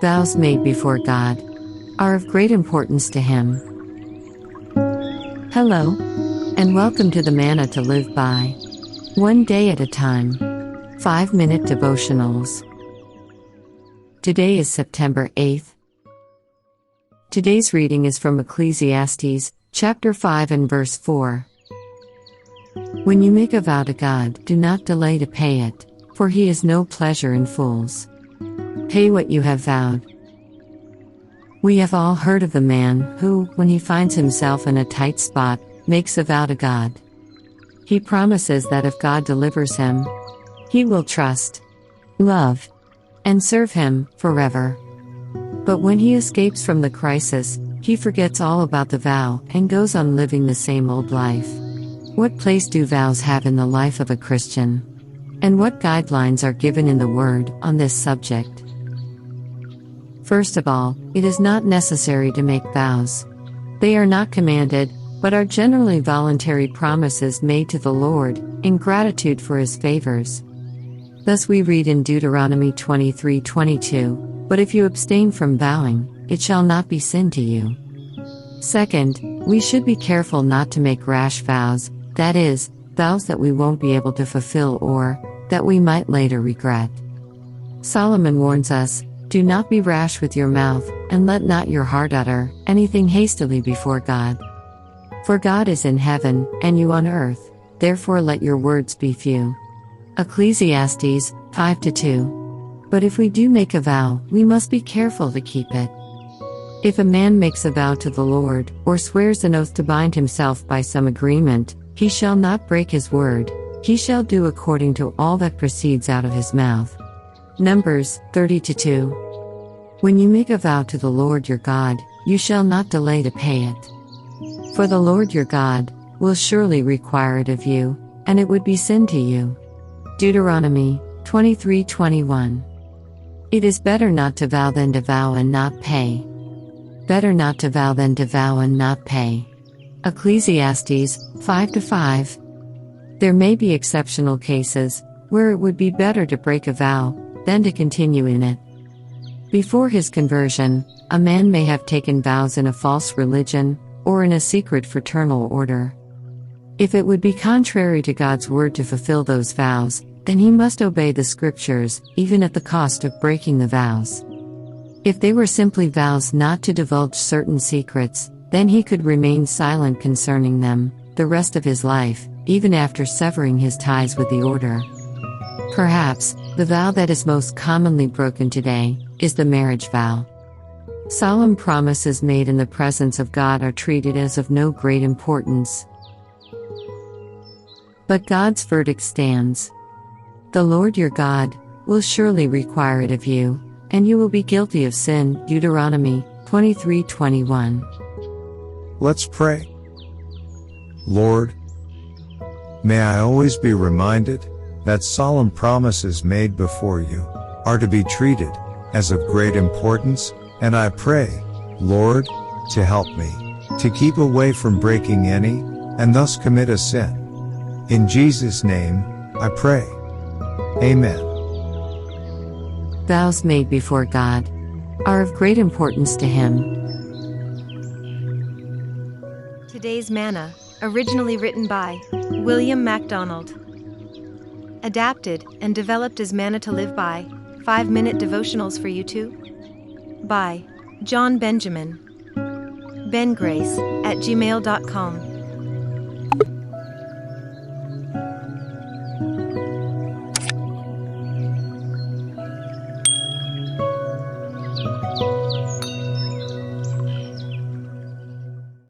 Vows made before God are of great importance to Him. Hello, and welcome to the Manna to Live By. One day at a time. 5-minute devotionals. Today is September 8th. Today's reading is from Ecclesiastes, chapter 5 and verse 4. When you make a vow to God, do not delay to pay it, for He has no pleasure in fools. Pay what you have vowed. We have all heard of the man who, when he finds himself in a tight spot, makes a vow to God. He promises that if God delivers him, he will trust, love, and serve Him forever. But when he escapes from the crisis, he forgets all about the vow and goes on living the same old life. What place do vows have in the life of a Christian? And what guidelines are given in the Word on this subject? First of all, it is not necessary to make vows. They are not commanded, but are generally voluntary promises made to the Lord, in gratitude for His favors. Thus we read in Deuteronomy 23:22, "But if you abstain from vowing, it shall not be sin to you." Second, we should be careful not to make rash vows, that is, vows that we won't be able to fulfill or that we might later regret. Solomon warns us, "Do not be rash with your mouth, and let not your heart utter anything hastily before God. For God is in heaven, and you on earth, therefore let your words be few." Ecclesiastes 5:2. But if we do make a vow, we must be careful to keep it. If a man makes a vow to the Lord, or swears an oath to bind himself by some agreement, he shall not break his word, he shall do according to all that proceeds out of his mouth. Numbers 30:2. When you make a vow to the Lord your God, you shall not delay to pay it. For the Lord your God will surely require it of you, and it would be sin to you. Deuteronomy 23:21. It is better not to vow than to vow and not pay. Better not to vow than to vow and not pay. Ecclesiastes 5:5. There may be exceptional cases where it would be better to break a vow than to continue in it. Before his conversion, a man may have taken vows in a false religion or in a secret fraternal order. If it would be contrary to God's word to fulfill those vows, then he must obey the scriptures, even at the cost of breaking the vows. If they were simply vows not to divulge certain secrets, then he could remain silent concerning them the rest of his life, even after severing his ties with the order. Perhaps, the vow that is most commonly broken today is the marriage vow. Solemn promises made in the presence of God are treated as of no great importance. But God's verdict stands. The Lord your God will surely require it of you, and you will be guilty of sin. Deuteronomy 23:21. Let's pray. Lord, may I always be reminded that solemn promises made before you are to be treated as of great importance, and I pray, Lord, to help me to keep away from breaking any, and thus commit a sin. In Jesus' name, I pray. Amen. Vows made before God are of great importance to Him. Today's Manna, originally written by William MacDonald. Adapted and developed as Manna-to-live-by, 5-minute devotionals for you too. By John Benjamin. bengrace@gmail.com